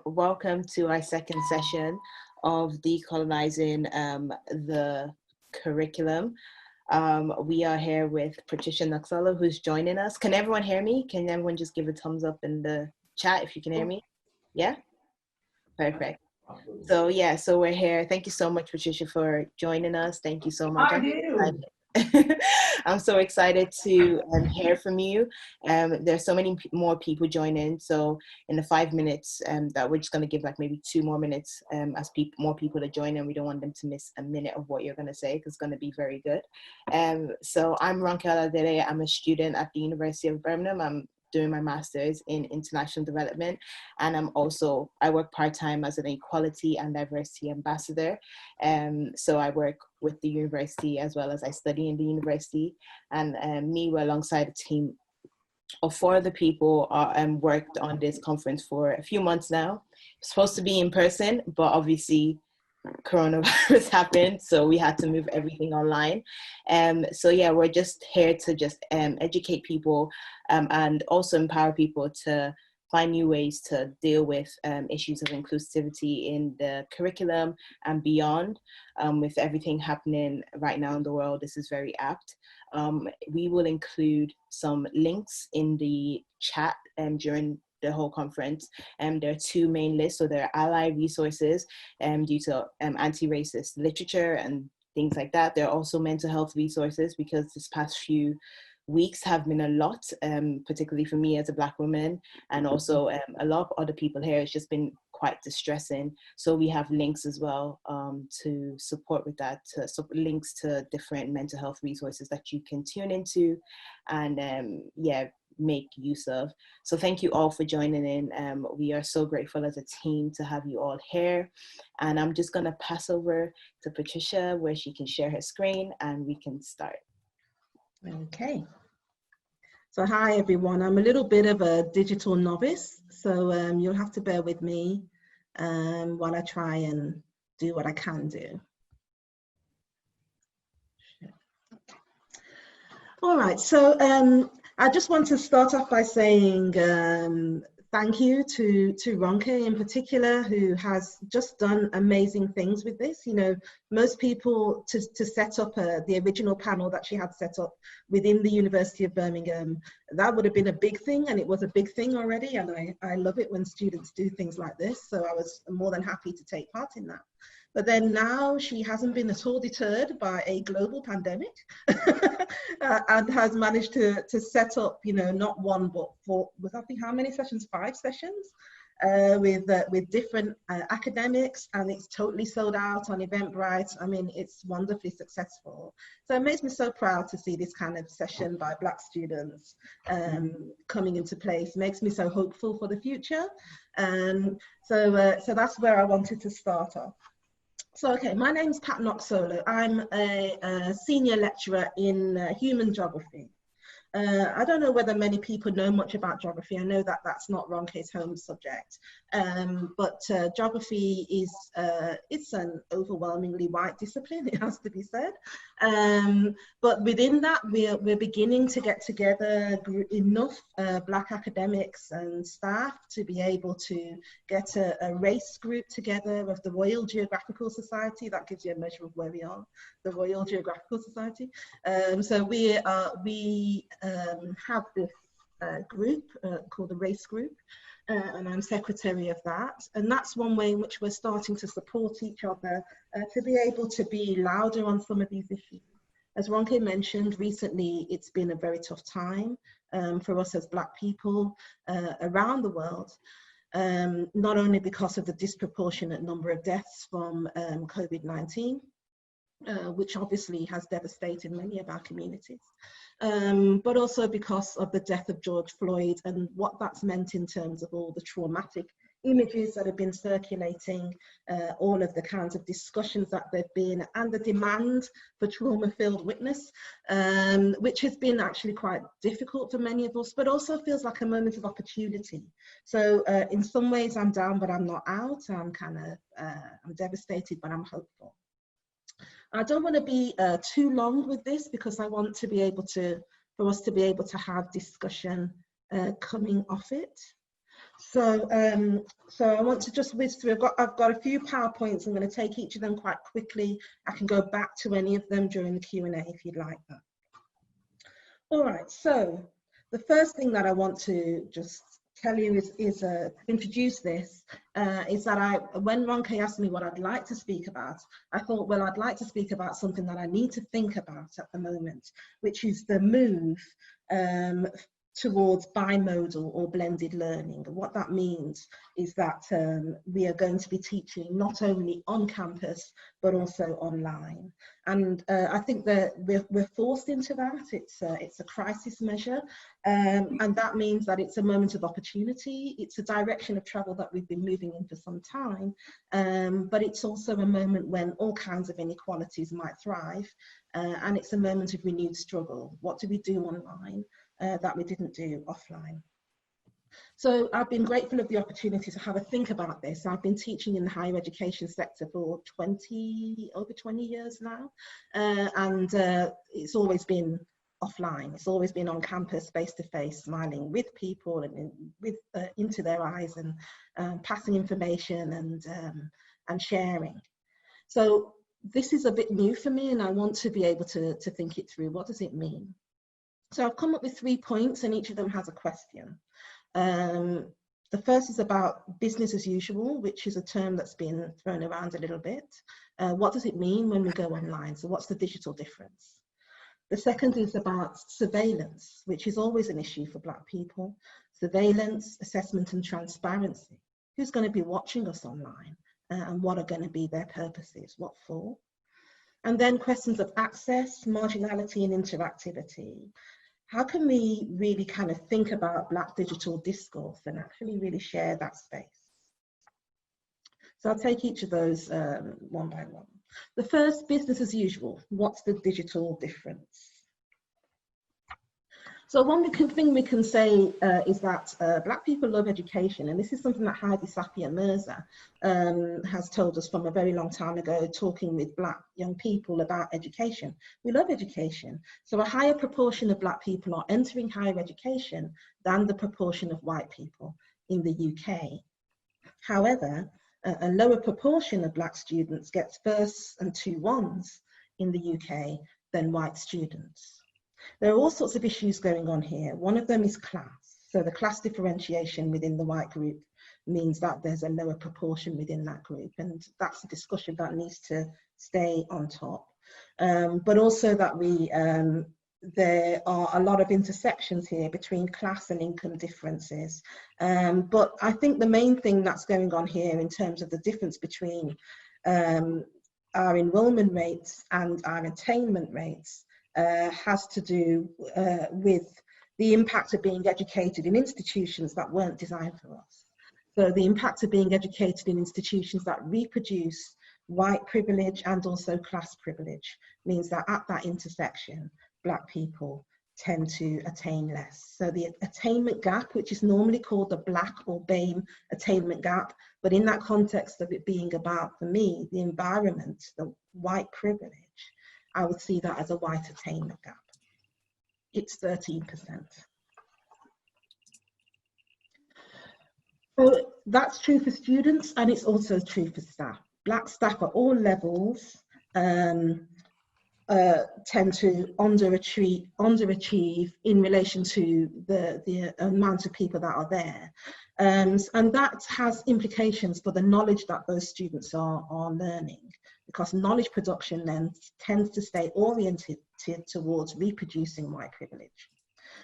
Welcome to our second session of decolonizing the curriculum. We are here with Patricia Noxolo, who's joining us. Can everyone hear me? Can everyone just give a thumbs up in the chat if you can hear me? Yeah? Perfect. So yeah, so we're here. Thank you so much, Patricia, for joining us. Thank you so much. I'm so excited to hear from you. There's so many more people joining. So in the 5 minutes that we're just going to give like maybe 2 more minutes as more people are joining. We don't want them to miss a minute of what you're going to say because it's going to be very good. So I'm Ronkel Adele. I'm a student at the University of Birmingham. I'm doing my master's in international development, and I work part-time as an equality and diversity ambassador. So I work with the university as well as I study in the university, and we're alongside a team of 4 other people worked on this conference for a few months now. It's supposed to be in person, but obviously coronavirus happened, so we had to move everything online. So yeah, we're just here to just educate people and also empower people to find new ways to deal with issues of inclusivity in the curriculum and beyond. With everything happening right now in the world, this is very apt. We will include some links in the chat during the whole conference. There are 2 main lists. So there are ally resources due to anti-racist literature and things like that. There are also mental health resources because this past few weeks have been a lot, particularly for me as a Black woman, and also a lot of other people here. It's just been quite distressing. So we have links as well to support with that, links to different mental health resources that you can tune into and make use of. So thank you all for joining in. We are so grateful as a team to have you all here. And I'm just gonna pass over to Patricia where she can share her screen and we can start. Okay. So hi everyone, I'm a little bit of a digital novice, so you'll have to bear with me while I try and do what I can do. All right, so I just want to start off by saying thank you to Ronke in particular, who has just done amazing things with this. You know, most people to set up the original panel that she had set up within the University of Birmingham, that would have been a big thing, and it was a big thing already. And I love it when students do things like this. So I was more than happy to take part in that. But then now she hasn't been at all deterred by a global pandemic and has managed to set up, you know, not 1, but 4, was I think how many sessions? 5 sessions with different academics, and it's totally sold out on Eventbrite. I mean, it's wonderfully successful. So it makes me so proud to see this kind of session by Black students coming into place. It makes me so hopeful for the future. So that's where I wanted to start off. So, okay, my name's Pat Noxolo. I'm a senior lecturer in human geography. I don't know whether many people know much about geography. I know that that's not Ronke's home subject, but geography is it's an overwhelmingly white discipline, it has to be said. But within that, we're beginning to get together enough Black academics and staff to be able to get a race group together of the Royal Geographical Society. That gives you a measure of where we are, the Royal Geographical Society. So we have this group called the Race Group, and I'm secretary of that. And that's one way in which we're starting to support each other to be able to be louder on some of these issues. As Ronke mentioned, recently it's been a very tough time for us as Black people around the world, not only because of the disproportionate number of deaths from COVID-19, which obviously has devastated many of our communities, but also because of the death of George Floyd and what that's meant in terms of all the traumatic images that have been circulating, all of the kinds of discussions that there've been, and the demand for trauma-filled witness, which has been actually quite difficult for many of us, but also feels like a moment of opportunity. So in some ways I'm down, but I'm not out. I'm I'm devastated, but I'm hopeful. I don't want to be too long with this because I want to be able to, for us to be able to have discussion coming off it. So, so I want to just whiz through. I've got a few PowerPoints. I'm going to take each of them quite quickly. I can go back to any of them during the Q&A if you'd like that. All right, so the first thing that I want to just tell you is introduce this, is that when Ronke asked me what I'd like to speak about, I thought, well, I'd like to speak about something that I need to think about at the moment, which is the move towards bimodal or blended learning. And what that means is that we are going to be teaching not only on campus, but also online. And I think that we're forced into that. It's a crisis measure. And that means that it's a moment of opportunity. It's a direction of travel that we've been moving in for some time. But it's also a moment when all kinds of inequalities might thrive. And it's a moment of renewed struggle. What do we do online that we didn't do offline? So I've been grateful of the opportunity to have a think about this. I've been teaching in the higher education sector for over 20 years now. And it's always been offline. It's always been on campus, face-to-face, smiling with people and into their eyes, and passing information and sharing. So this is a bit new for me, and I want to be able to think it through. What does it mean? So I've come up with 3 points, and each of them has a question. The first is about business as usual, which is a term that's been thrown around a little bit. What does it mean when we go online? So what's the digital difference? The second is about surveillance, which is always an issue for Black people. Surveillance, assessment and transparency. Who's going to be watching us online? And what are going to be their purposes? What for? And then questions of access, marginality and interactivity. How can we really kind of think about Black digital discourse and actually really share that space? So I'll take each of those one by one. The first, business as usual. What's the digital difference? So one thing we can say is that Black people love education, and this is something that Heidi Safia Mirza has told us from a very long time ago, talking with Black young people about education. We love education. So a higher proportion of Black people are entering higher education than the proportion of white people in the UK. However, a lower proportion of Black students gets firsts and 2-1s in the UK than white students. There are all sorts of issues going on here. One of them is class. So the class differentiation within the white group means that there's a lower proportion within that group, and that's a discussion that needs to stay on top. But also that there are a lot of intersections here between class and income differences. But I think the main thing that's going on here in terms of the difference between our enrollment rates and our attainment rates has to do with the impact of being educated in institutions that weren't designed for us. So the impact of being educated in institutions that reproduce white privilege and also class privilege means that at that intersection, Black people tend to attain less. So the attainment gap, which is normally called the Black or BAME attainment gap, but in that context of it being about, for me, the environment, the white privilege, I would see that as a white attainment gap. It's 13%. So that's true for students, and it's also true for staff. Black staff at all levels tend to underachieve in relation to the amount of people that are there. And that has implications for the knowledge that those students are learning, because knowledge production then tends to stay oriented towards reproducing white privilege.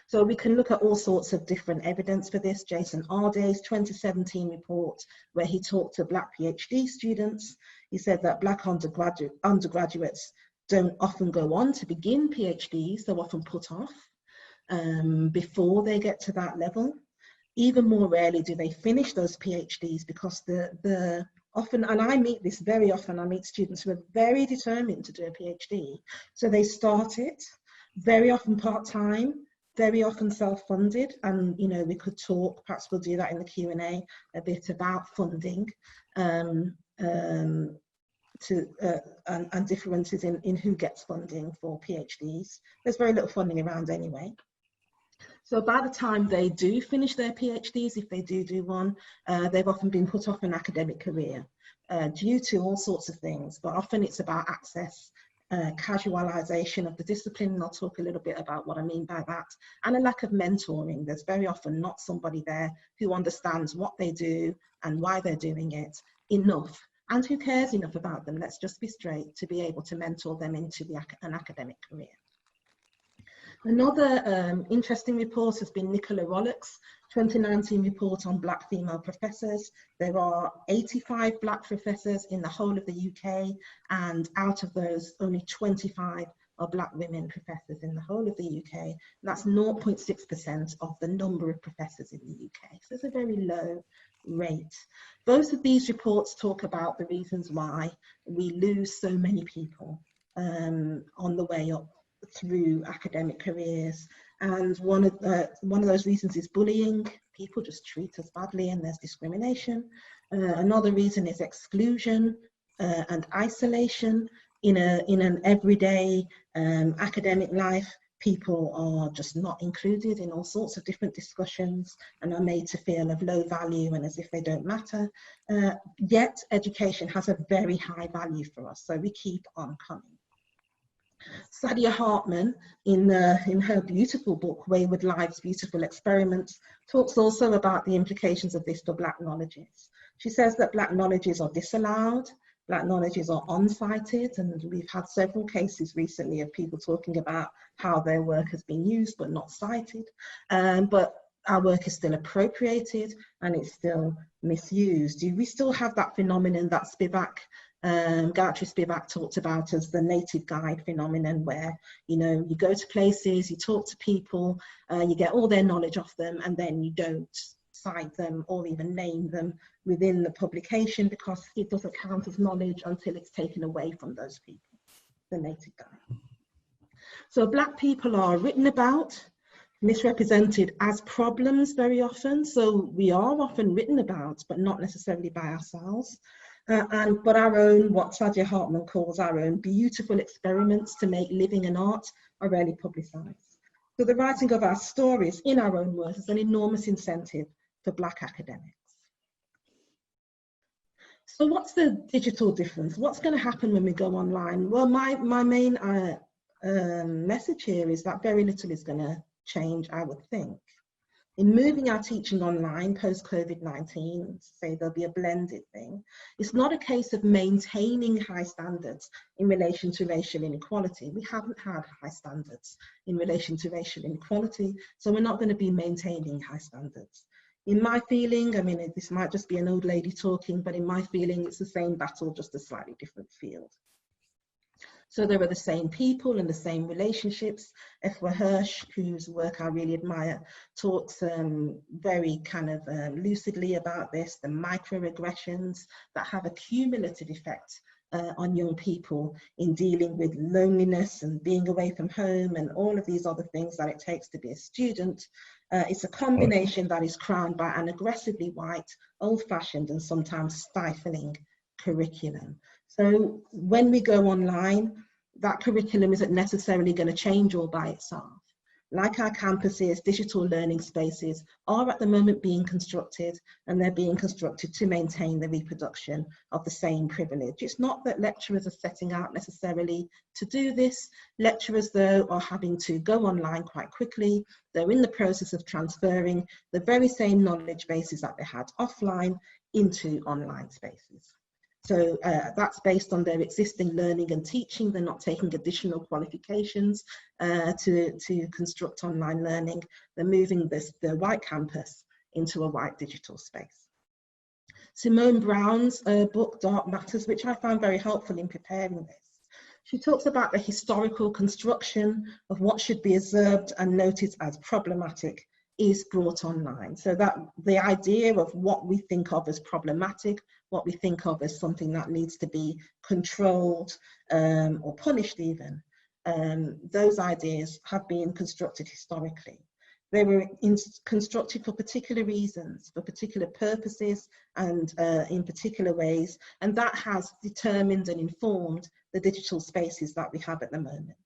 So we can look at all sorts of different evidence for this. Jason Arday's 2017 report, where he talked to Black PhD students, he said that Black undergraduates don't often go on to begin PhDs, they're often put off before they get to that level. Even more rarely do they finish those PhDs, because often, and I meet this very often, I meet students who are very determined to do a PhD. So they start it, very often part-time, very often self-funded, and we could talk, perhaps we'll do that in the Q&A, a bit about funding and differences in who gets funding for PhDs. There's very little funding around anyway. So by the time they do finish their PhDs, if they do one, they've often been put off an academic career due to all sorts of things, but often it's about access, casualization of the discipline, and I'll talk a little bit about what I mean by that, and a lack of mentoring. There's very often not somebody there who understands what they do and why they're doing it enough, and who cares enough about them, let's just be straight, to be able to mentor them into an academic career. Another interesting report has been Nicola Rollock's 2019 report on Black female professors. There are 85 Black professors in the whole of the UK, and out of those, only 25 are Black women professors in the whole of the UK. And that's 0.6% of the number of professors in the UK. So it's a very low rate. Both of these reports talk about the reasons why we lose so many people on the way up through academic careers, and one of those reasons is bullying. People just treat us badly and there's discrimination. Another reason is exclusion and isolation. In an everyday academic life, people are just not included in all sorts of different discussions and are made to feel of low value and as if they don't matter. Yet education has a very high value for us, so we keep on coming. Saidiya Hartman, in her beautiful book, Wayward Lives, Beautiful Experiments, talks also about the implications of this for Black knowledges. She says that Black knowledges are disallowed, Black knowledges are uncited, and we've had several cases recently of people talking about how their work has been used but not cited. But our work is still appropriated and it's still misused. We still have that phenomenon that Spivak, Gayatri Spivak talked about as the native guide phenomenon, where you go to places, you talk to people, you get all their knowledge off them, and then you don't cite them or even name them within the publication because it doesn't count as knowledge until it's taken away from those people, the native guide. So Black people are written about, misrepresented as problems very often. So we are often written about, but not necessarily by ourselves. But our own, what Saidiya Hartman calls our own beautiful experiments to make living and art, are rarely publicised. So the writing of our stories in our own words is an enormous incentive for Black academics. So what's the digital difference? What's going to happen when we go online? Well, my main message here is that very little is going to change, I would think. In moving our teaching online post-COVID-19, say there'll be a blended thing, it's not a case of maintaining high standards in relation to racial inequality. We haven't had high standards in relation to racial inequality, so we're not going to be maintaining high standards. In my feeling, I mean, this might just be an old lady talking, but in my feeling, it's the same battle, just a slightly different field. So there are the same people and the same relationships. Efwa Hirsch, whose work I really admire, talks very kind of lucidly about this, the microaggressions that have a cumulative effect on young people in dealing with loneliness and being away from home and all of these other things that it takes to be a student. It's a combination that is crowned by an aggressively white, old-fashioned and sometimes stifling curriculum. So when we go online, that curriculum isn't necessarily going to change all by itself. Like our campuses, digital learning spaces are at the moment being constructed, and they're being constructed to maintain the reproduction of the same privilege. It's not that lecturers are setting out necessarily to do this. Lecturers, though, are having to go online quite quickly. They're in the process of transferring the very same knowledge bases that they had offline into online spaces. So that's based on their existing learning and teaching. They're not taking additional qualifications to construct online learning. They're moving the white campus into a white digital space. Simone Brown's book, Dark Matters, which I found very helpful in preparing this, she talks about the historical construction of what should be observed and noted as problematic is brought online. So that the idea of what we think of as problematic, what we think of as something that needs to be controlled or punished even, those ideas have been constructed historically. They were constructed for particular reasons, for particular purposes, and in particular ways, and that has determined and informed the digital spaces that we have at the moment.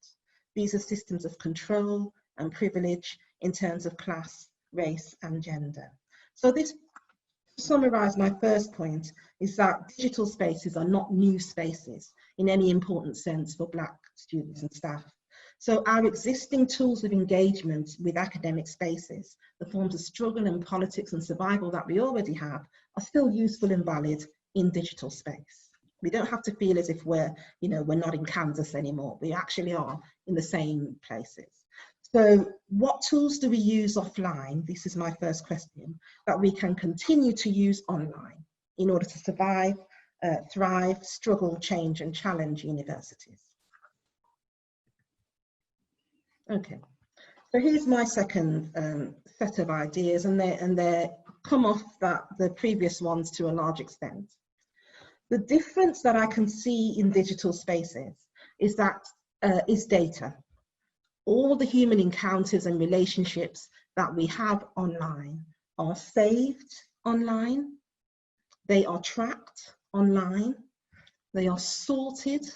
These are systems of control and privilege in terms of class, race, and gender. So this, to summarize my first point, is that digital spaces are not new spaces in any important sense for Black students and staff. So our existing tools of engagement with academic spaces, the forms of struggle and politics and survival that we already have, are still useful and valid in digital space. We don't have to feel as if we're not in Kansas anymore. We actually are in the same places. So what tools do we use offline? This is my first question, that we can continue to use online in order to survive, thrive, struggle, change, and challenge universities. Okay, so here's my second set of ideas, and they come off the previous ones to a large extent. The difference that I can see in digital spaces is data. All the human encounters and relationships that we have online are saved online, they are tracked online, they are sorted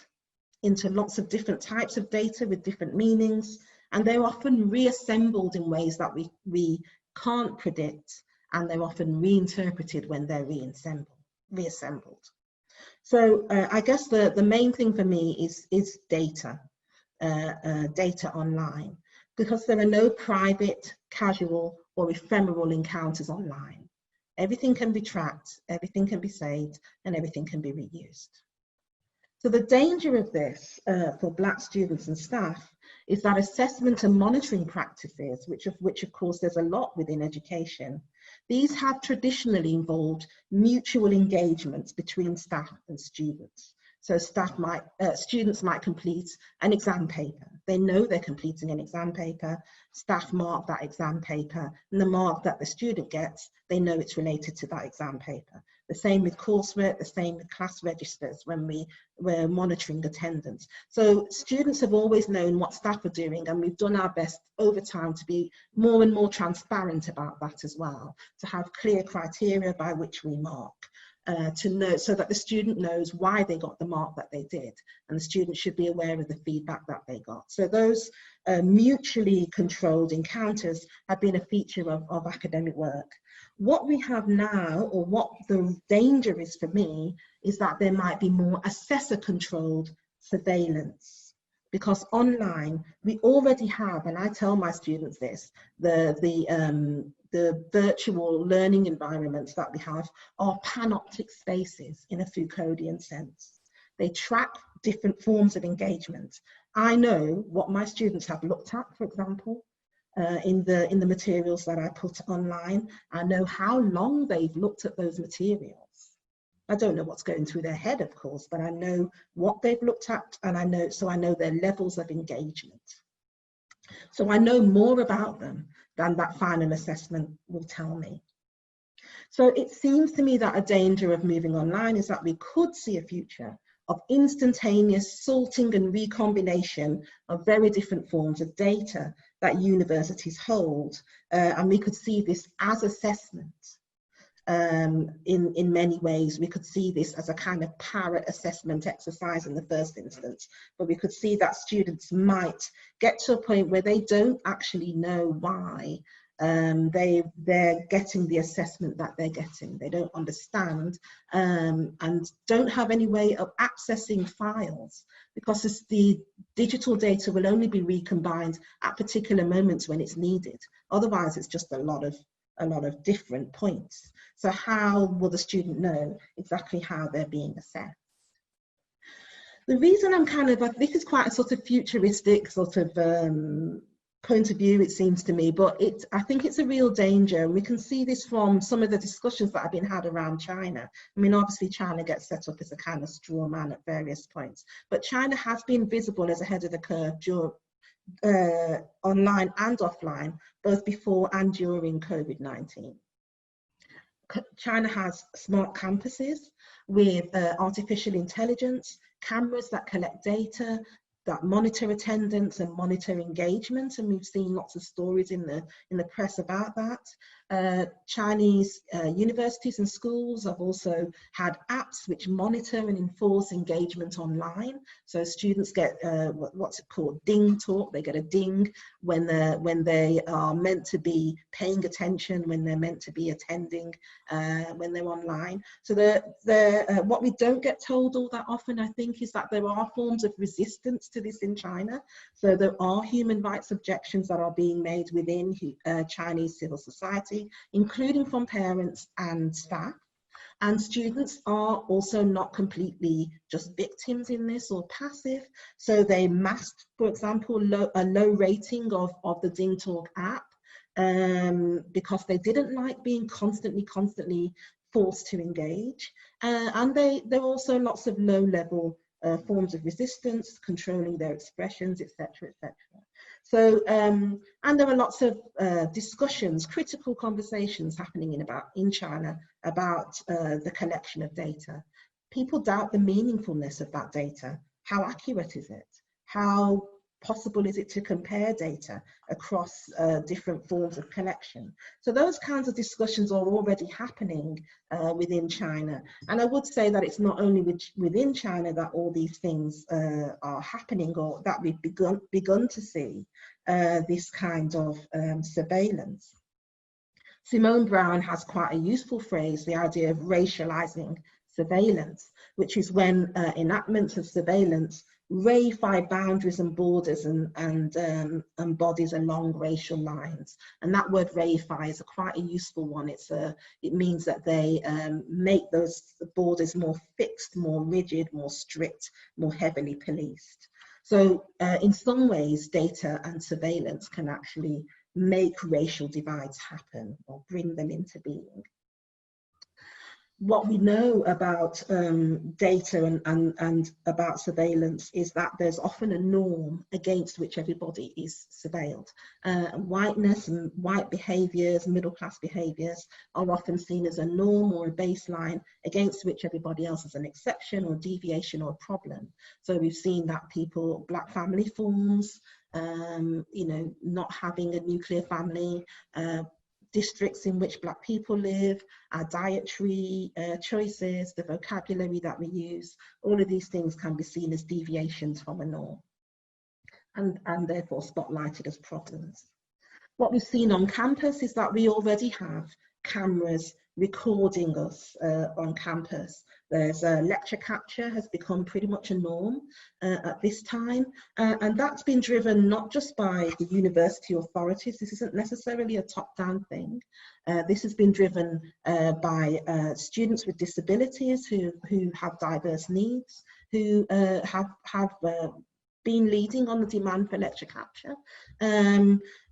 into lots of different types of data with different meanings, and they're often reassembled in ways that we can't predict, and they're often reinterpreted when they're reassembled. So I guess the main thing for me is data. Data online, because there are no private, casual, or ephemeral encounters online. Everything can be tracked, everything can be saved, and everything can be reused. So the danger of this for Black students and staff is that assessment and monitoring practices, which of course there's a lot within education, these have traditionally involved mutual engagements between staff and students. So students might complete an exam paper. They know they're completing an exam paper. Staff mark that exam paper, and the mark that the student gets, they know it's related to that exam paper. The same with coursework, the same with class registers when we're monitoring attendance. So students have always known what staff are doing, and we've done our best over time to be more and more transparent about that as well, to have clear criteria by which we mark. To know, so that the student knows why they got the mark that they did, and the student should be aware of the feedback that they got. So those mutually controlled encounters have been a feature of academic work. What we have now, or what the danger is for me, is that there might be more assessor-controlled surveillance. Because online, we already have, and I tell my students this, the virtual learning environments that we have are panoptic spaces in a Foucauldian sense. They track different forms of engagement. I know what my students have looked at, for example, in the materials that I put online. I know how long they've looked at those materials. I don't know what's going through their head, of course, but I know what they've looked at, and I know their levels of engagement. So I know more about them than that final assessment will tell me. So it seems to me that a danger of moving online is that we could see a future of instantaneous sorting and recombination of very different forms of data that universities hold. And we could see this as assessment. In many ways, we could see this as a kind of parrot assessment exercise in the first instance, but we could see that students might get to a point where they don't actually know why they're getting the assessment that they're getting. They don't understand and don't have any way of accessing files, because the digital data will only be recombined at particular moments when it's needed. Otherwise, it's just a lot of different points. So how will the student know exactly how they're being assessed? The reason I'm this is quite a sort of futuristic sort of point of view, it seems to me, but I think it's a real danger. And we can see this from some of the discussions that have been had around China. I mean, obviously China gets set up as a kind of straw man at various points, but China has been visible as ahead of the curve online and offline, both before and during COVID-19. China has smart campuses with artificial intelligence, cameras that collect data, that monitor attendance and monitor engagement, and we've seen lots of stories in the press about that. Chinese universities and schools have also had apps which monitor and enforce engagement online. So students get what's it called, ding talk. They get a ding when they are meant to be paying attention, when they're meant to be attending, when they're online. So what we don't get told all that often, I think, is that there are forms of resistance to this in China. So there are human rights objections that are being made within Chinese civil society, including from parents and staff. And students are also not completely just victims in this or passive. So they masked, for example, a low rating of the Ding Talk app because they didn't like being constantly forced to engage. And there are also lots of low-level forms of resistance, controlling their expressions, etc., etc. So, and there are lots of discussions, critical conversations happening in China about the collection of data. People doubt the meaningfulness of that data. How accurate is it? How possible is it to compare data across different forms of collection? So those kinds of discussions are already happening within China. And I would say that it's not only within China that all these things are happening, or that we've begun to see this kind of surveillance. Simone Brown has quite a useful phrase, the idea of racializing surveillance, which is when enactments of surveillance reify boundaries and borders and bodies along racial lines. And that word reify is quite a useful one. It means that they make those borders more fixed, more rigid, more strict, more heavily policed. So in some ways, data and surveillance can actually make racial divides happen or bring them into being. What we know about data and about surveillance is that there's often a norm against which everybody is surveilled. Whiteness and white behaviours, middle-class behaviours are often seen as a norm or a baseline against which everybody else is an exception or deviation or a problem. So we've seen that people, black family forms, you know, not having a nuclear family, districts in which black people live, our dietary choices, the vocabulary that we use, all of these things can be seen as deviations from a norm and therefore spotlighted as problems. What we've seen on campus is that we already have cameras recording us on campus. There's lecture capture has become pretty much a norm at this time, and that's been driven not just by the university authorities. This isn't necessarily a top-down thing. This has been driven by students with disabilities who have diverse needs, who have been leading on the demand for lecture capture.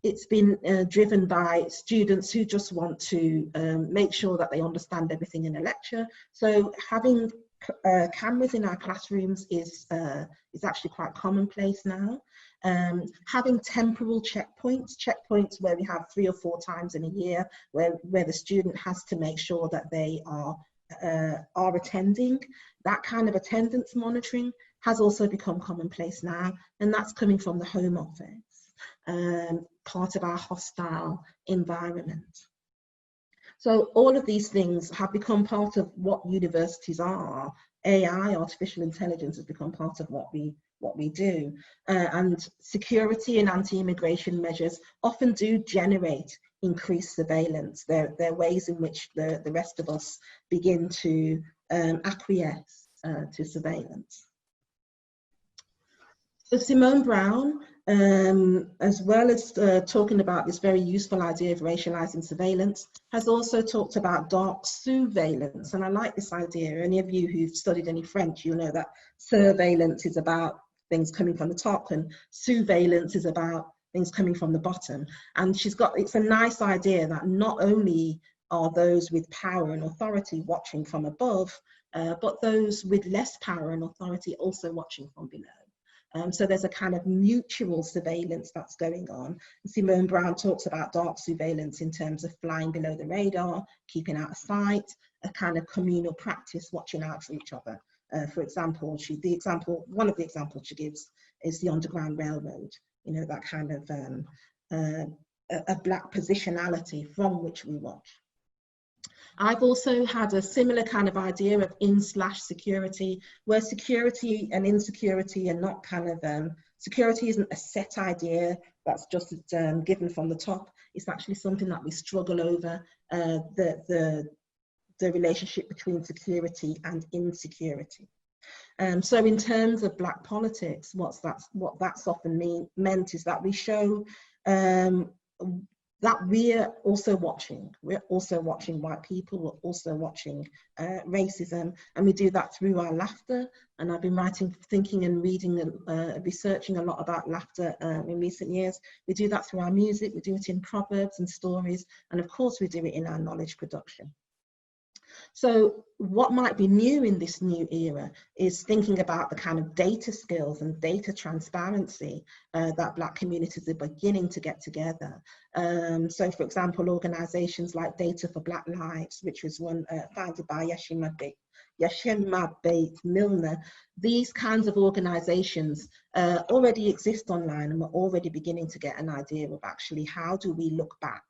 It's been driven by students who just want to make sure that they understand everything in a lecture. So having cameras in our classrooms is actually quite commonplace now. Having temporal checkpoints where we have 3 or 4 times in a year where the student has to make sure that they are attending. That kind of attendance monitoring has also become commonplace now, and that's coming from the Home Office, part of our hostile environment. So all of these things have become part of what universities are. AI, artificial intelligence, has become part of what we do. And security and anti-immigration measures often do generate increased surveillance. They're ways in which the rest of us begin to acquiesce to surveillance. So Simone Brown, as well as talking about this very useful idea of racializing surveillance, has also talked about dark surveillance. And I like this idea. Any of you who've studied any French, you'll know that surveillance is about things coming from the top and surveillance is about things coming from the bottom. And it's a nice idea that not only are those with power and authority watching from above, but those with less power and authority also watching from below. So there's a kind of mutual surveillance that's going on. Simone Brown talks about dark surveillance in terms of flying below the radar, keeping out of sight, a kind of communal practice, watching out for each other. For example, one of the examples she gives is the Underground Railroad, you know, that kind of a Black positionality from which we watch. I've also had a similar kind of idea of in/security, where security and insecurity are not kind of, security isn't a set idea that's just given from the top. It's actually something that we struggle over, the relationship between security and insecurity. So in terms of Black politics, what that's often meant is that we show that we're also watching. We're also watching white people, we're also watching racism, and we do that through our laughter. And I've been writing, thinking and reading and researching a lot about laughter in recent years. We do that through our music, we do it in proverbs and stories, and of course we do it in our knowledge production. So what might be new in this new era is thinking about the kind of data skills and data transparency that Black communities are beginning to get together. So for example, organizations like Data for Black Lives, which was one founded by Yeshimabeit Milner, these kinds of organizations already exist online, and we're already beginning to get an idea of actually how do we look back,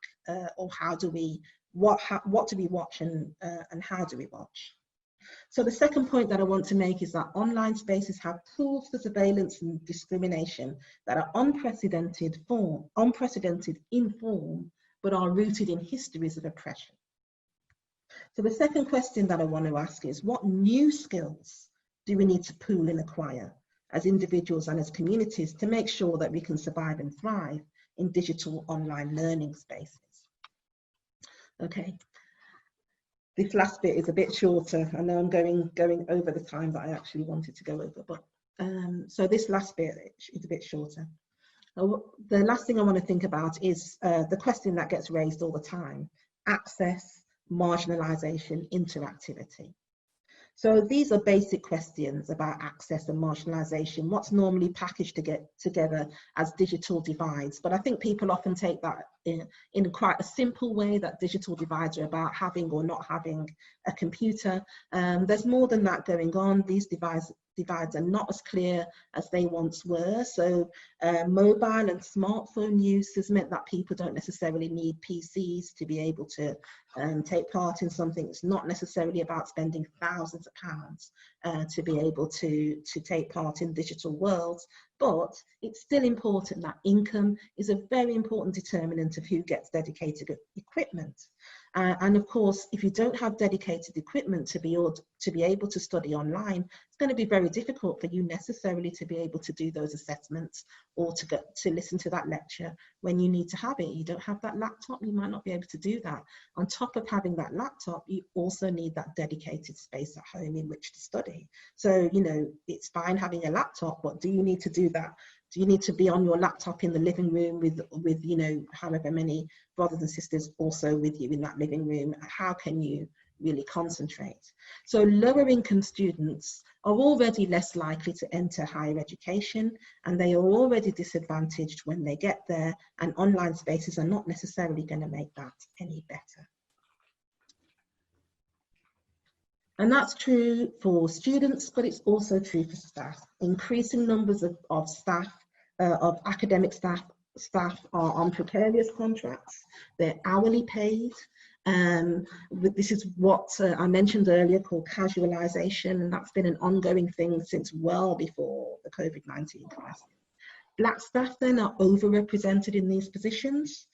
or how do we what do we watch and how do we watch? So the second point that I want to make is that online spaces have tools for surveillance and discrimination that are unprecedented in form, but are rooted in histories of oppression. So the second question that I want to ask is, what new skills do we need to pool and acquire as individuals and as communities to make sure that we can survive and thrive in digital online learning spaces? Okay, this last bit is a bit shorter. I know I'm going over the time that I actually wanted to go over, but so this last bit is a bit shorter. The last thing I want to think about is the question that gets raised all the time: access, marginalisation, interactivity. So these are basic questions about access and marginalisation, what's normally packaged to get together as digital divides. But I think people often take that in quite a simple way, that digital divides are about having or not having a computer. There's more than that going on. These divides are not as clear as they once were. So mobile and smartphone use has meant that people don't necessarily need PCs to be able to take part in something. It's not necessarily about spending thousands of pounds to be able to take part in digital worlds, but it's still important that income is a very important determinant of who gets dedicated equipment. And of course, if you don't have dedicated equipment to be able to study online, it's going to be very difficult for you necessarily to be able to do those assessments or to listen to that lecture when you need to have it. You don't have that laptop, you might not be able to do that. On top of having that laptop, you also need that dedicated space at home in which to study. So, you know, it's fine having a laptop, but do you need to do that? Do you need to be on your laptop in the living room with you know, however many brothers and sisters also with you in that living room? How can you really concentrate? So lower income students are already less likely to enter higher education, and they are already disadvantaged when they get there, and online spaces are not necessarily going to make that any better. And that's true for students, but it's also true for staff. Increasing numbers of staff, of academic staff are on precarious contracts. They're hourly paid. This is what I mentioned earlier called casualisation, and that's been an ongoing thing since well before the COVID-19 crisis. Black staff then are overrepresented in these positions.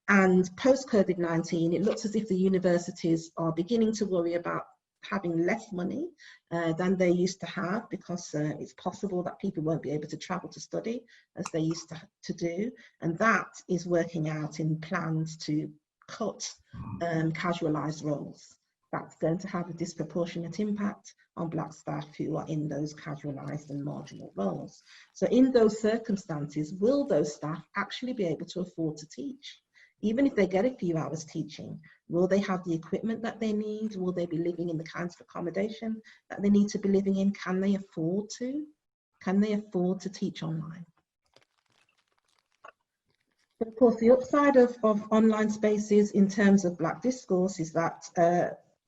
And post-COVID-19, it looks as if the universities are beginning to worry about having less money than they used to have, because it's possible that people won't be able to travel to study as they used to do. And that is working out in plans to cut casualised roles. That's going to have a disproportionate impact on Black staff who are in those casualised and marginal roles. So in those circumstances, will those staff actually be able to afford to teach? Even if they get a few hours teaching, will they have the equipment that they need? Will they be living in the kinds of accommodation that they need to be living in? Can they afford to? Can they afford to teach online? But of course, the upside of online spaces in terms of Black discourse is that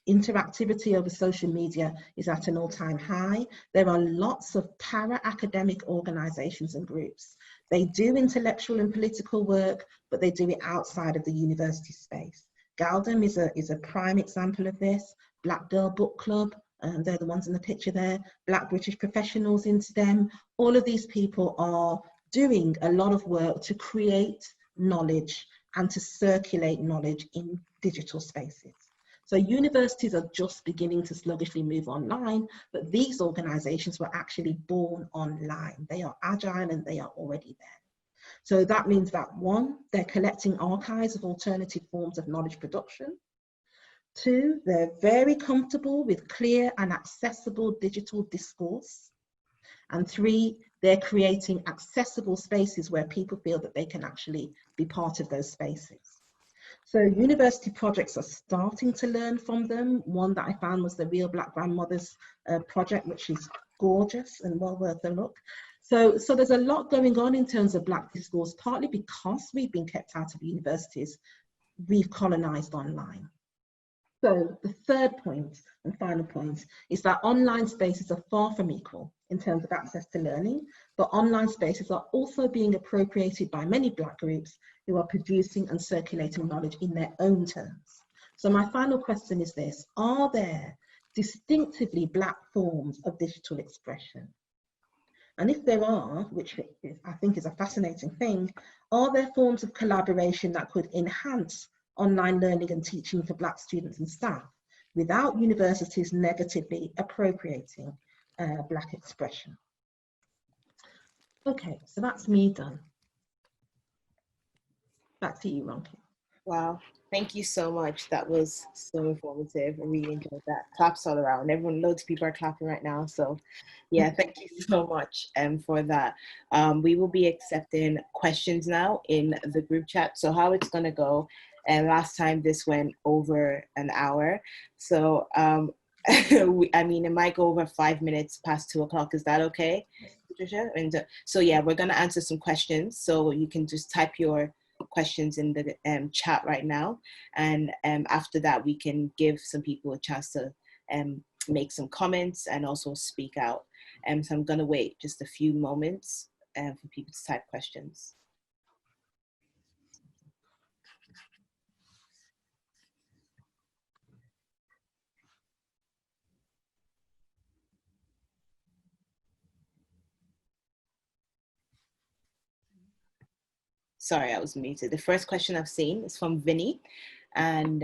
Interactivity over social media is at an all-time high. There are lots of para-academic organizations and groups. They do intellectual and political work, but they do it outside of the university space. Galdem is a prime example of this. Black Girl Book Club, they're the ones in the picture there. Black British Professionals in STEM. All of these people are doing a lot of work to create knowledge and to circulate knowledge in digital spaces. So universities are just beginning to sluggishly move online, but these organizations were actually born online. They are agile and they are already there. So that means that one, they're collecting archives of alternative forms of knowledge production. Two, they're very comfortable with clear and accessible digital discourse. And three, they're creating accessible spaces where people feel that they can actually be part of those spaces. So university projects are starting to learn from them. One that I found was the Real Black Grandmothers project, which is gorgeous and well worth a look. So there's a lot going on in terms of Black discourse, partly because we've been kept out of universities, we've colonized online. So the third point and final point is that online spaces are far from equal in terms of access to learning, but online spaces are also being appropriated by many Black groups who are producing and circulating knowledge in their own terms. So my final question is this: are there distinctively Black forms of digital expression? And if there are, which I think is a fascinating thing, are there forms of collaboration that could enhance online learning and teaching for Black students and staff without universities negatively appropriating Black expression? Okay, so that's me done. Back to you, Ronki. Wow, thank you so much. That was so informative. I really enjoyed that. Claps all around. Everyone, loads of people are clapping right now. So yeah, thank you so much for that. We will be accepting questions now in the group chat. So how it's gonna go, and last time this went over an hour. So I mean, it might go over 5 minutes past 2 o'clock. Is that okay, Patricia? And so yeah, we're gonna answer some questions. So you can just type your questions in the chat right now, and after that we can give some people a chance to make some comments and also speak out. So I'm going to wait just a few moments for people to type questions. Sorry, I was muted. The first question I've seen is from Vinny, and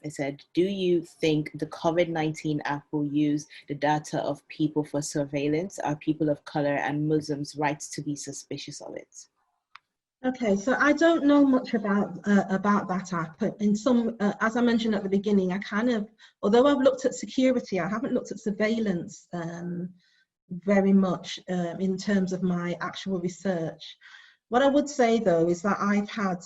it said, do you think the COVID-19 app will use the data of people for surveillance? Are people of color and Muslims right to be suspicious of it? Okay, so I don't know much about that app. In some, as I mentioned at the beginning, I kind of, although I've looked at security, I haven't looked at surveillance very much in terms of my actual research. What I would say though is that I've had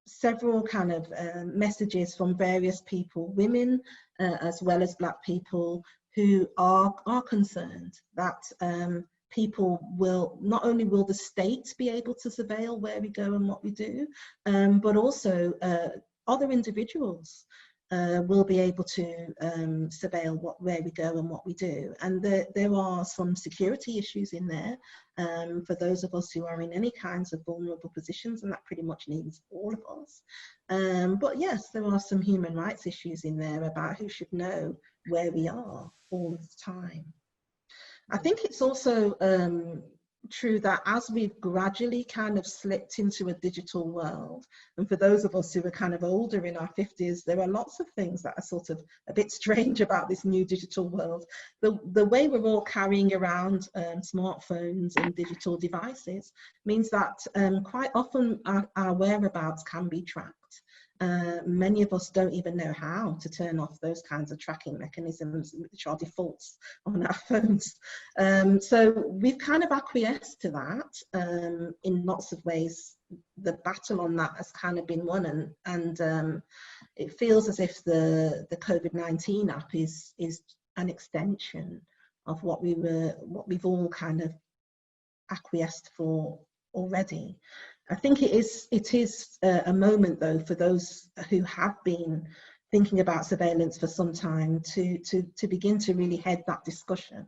several kind of messages from various people, women as well as Black people, who are concerned that people will, not only will the state be able to surveil where we go and what we do, but also other individuals will be able to surveil where we go and what we do. And there are some security issues in there for those of us who are in any kinds of vulnerable positions, and that pretty much means all of us. But yes, there are some human rights issues in there about who should know where we are all the time. I think it's also true that as we've gradually kind of slipped into a digital world, and for those of us who are kind of older in our 50s, there are lots of things that are sort of a bit strange about this new digital world. The way we're all carrying around smartphones and digital devices means that quite often our whereabouts can be tracked. Many of us don't even know how to turn off those kinds of tracking mechanisms, which are defaults on our phones. So we've kind of acquiesced to that in lots of ways. The battle on that has kind of been won, and it feels as if the COVID-19 app is an extension of what we've all kind of acquiesced for already. I think it is a moment though for those who have been thinking about surveillance for some time to begin to really head that discussion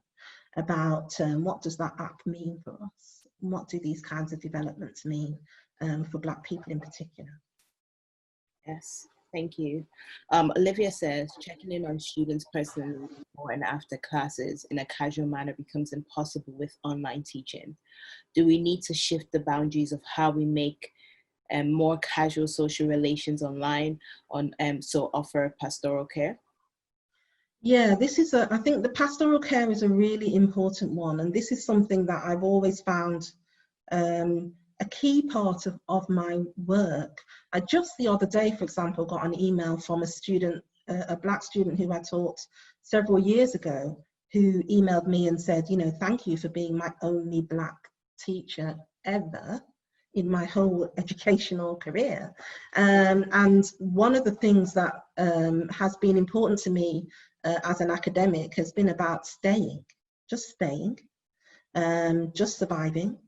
about what does that app mean for us? What do these kinds of developments mean for Black people in particular? Yes, thank you. Olivia says, checking in on students personally before and after classes in a casual manner becomes impossible with online teaching. Do we need to shift the boundaries of how we make more casual social relations online so offer pastoral care? Yeah, this is I think the pastoral care is a really important one, and this is something that I've always found a key part of my work. I just the other day, for example, got an email from a student, a Black student who I taught several years ago, who emailed me and said, you know, thank you for being my only Black teacher ever in my whole educational career. And one of the things that has been important to me as an academic has been about staying, just surviving,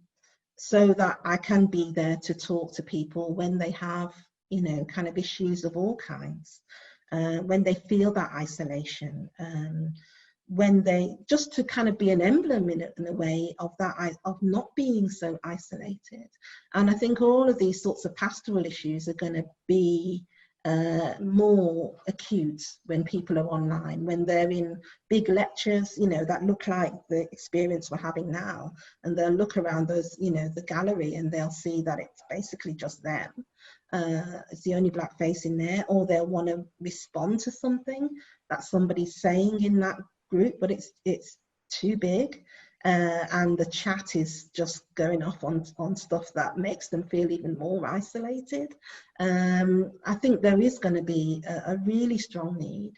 so that I can be there to talk to people when they have, you know, kind of issues of all kinds, when they feel that isolation, when they, just to kind of be an emblem in a way of that, of not being so isolated. And I think all of these sorts of pastoral issues are going to be more acute when people are online, when they're in big lectures, you know, that look like the experience we're having now, and they'll look around those, you know, the gallery, and they'll see that it's basically just them. It's the only Black face in there, or they'll want to respond to something that somebody's saying in that group, but it's too big. And the chat is just going off on stuff that makes them feel even more isolated. I think there is going to be a really strong need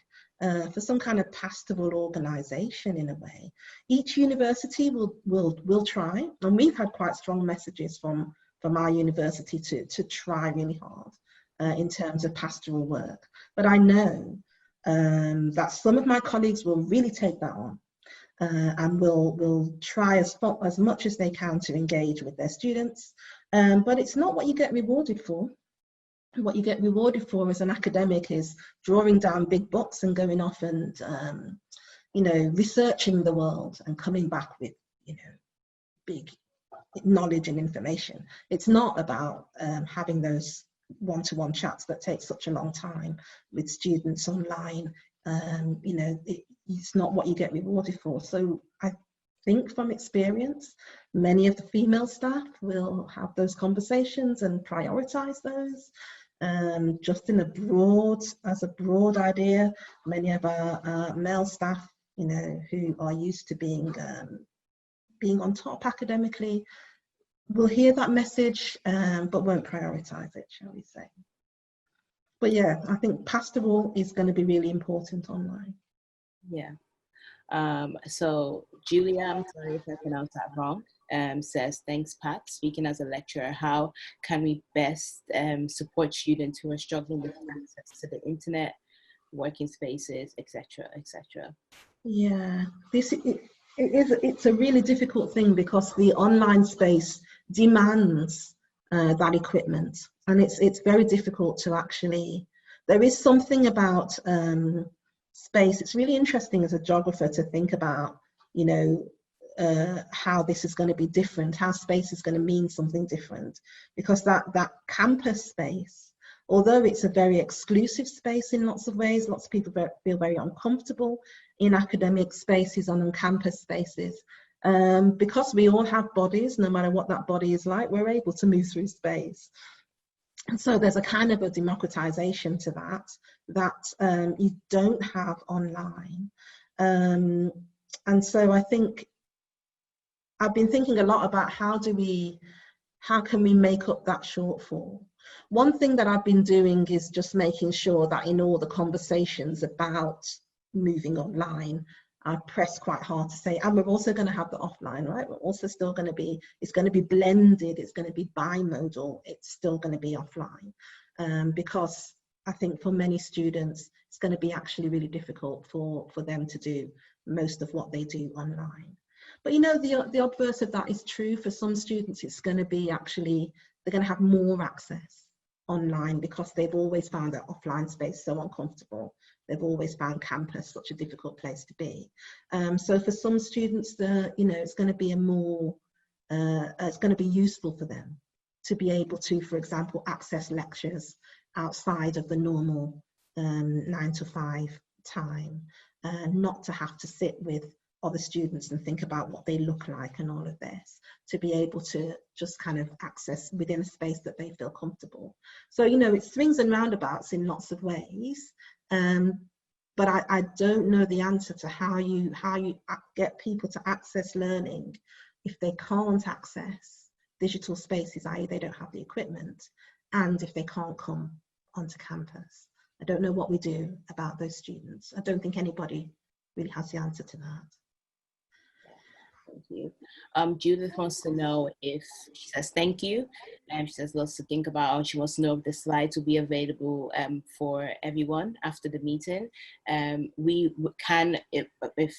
for some kind of pastoral organisation in a way. Each university will try, and we've had quite strong messages from our university to try really hard in terms of pastoral work. But I know that some of my colleagues will really take that on. And will try as much as they can to engage with their students. But it's not what you get rewarded for. What you get rewarded for as an academic is drawing down big books and going off and, you know, researching the world and coming back with, you know, big knowledge and information. It's not about having those one-to-one chats that take such a long time with students online. You know, it's not what you get rewarded for. So I think from experience, many of the female staff will have those conversations and prioritize those. Just in as a broad idea, many of our male staff, you know, who are used to being on top academically, will hear that message, but won't prioritize it, shall we say. But yeah, I think pastoral is going to be really important online. Yeah. So Julia, I'm sorry if I pronounced that wrong, says, thanks, Pat. Speaking as a lecturer, how can we best support students who are struggling with access to the internet, working spaces, etc., etc.? Yeah, it's a really difficult thing because the online space demands that equipment, and it's very difficult to actually. There is something about space. It's really interesting as a geographer to think about, you know, how this is going to be different, how space is going to mean something different, because that campus space, although it's a very exclusive space in lots of ways, lots of people feel very uncomfortable in academic spaces and on campus spaces. Because we all have bodies, no matter what that body is like, we're able to move through space. And so there's a kind of a democratization to that you don't have online. And so I think I've been thinking a lot about how can we make up that shortfall. One thing that I've been doing is just making sure that in all the conversations about moving online, I press quite hard to say, and we're also going to have the offline, right? We're also still going to be, it's going to be blended, it's going to be bimodal, it's still going to be offline. Because I think for many students, it's going to be actually really difficult for them to do most of what they do online. But you know, the obverse of that is true for some students. It's going to be actually, they're going to have more access online because they've always found that offline space so uncomfortable. They've always found campus such a difficult place to be. So for some students, it's going to be it's going to be useful for them to be able to, for example, access lectures outside of the normal 9 to 5 time, not to have to sit with other students and think about what they look like and all of this, to be able to just kind of access within a space that they feel comfortable. So, it's swings and roundabouts in lots of ways, but I don't know the answer to how you get people to access learning if they can't access digital spaces, i.e. they don't have the equipment, and if they can't come onto campus. I don't know what we do about those students. I don't think anybody really has the answer to that. Thank you. Judith wants to know if, she says thank you, and she says lots to think about. She wants to know if the slides will be available for everyone after the meeting. We can, if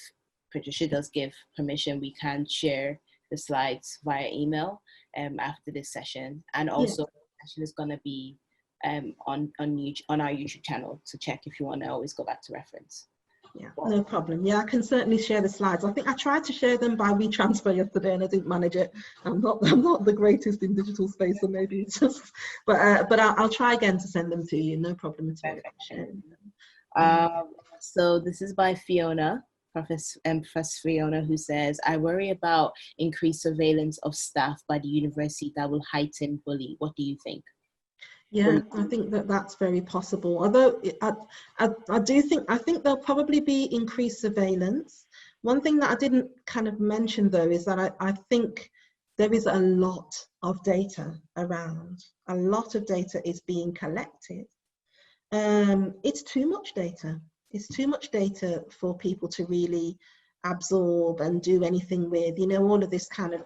Patricia does give permission, we can share the slides via email after this session, and also the session is going to be on our YouTube channel to check if you want to always go back to reference. Yeah, no problem. Yeah, I can certainly share the slides. I think I tried to share them by WeTransfer yesterday and I didn't manage it. I'm not the greatest in digital space, so maybe it's just, but I'll try again to send them to you. No problem at all. Sharing them. So this is by Fiona, Professor Fiona, who says, I worry about increased surveillance of staff by the university that will heighten bullying. What do you think? Yeah, I think that's very possible. Although I think there'll probably be increased surveillance. One thing that I didn't kind of mention though is that I think there is a lot of data around. A lot of data is being collected. It's too much data. It's too much data for people to really absorb and do anything with, all of this kind of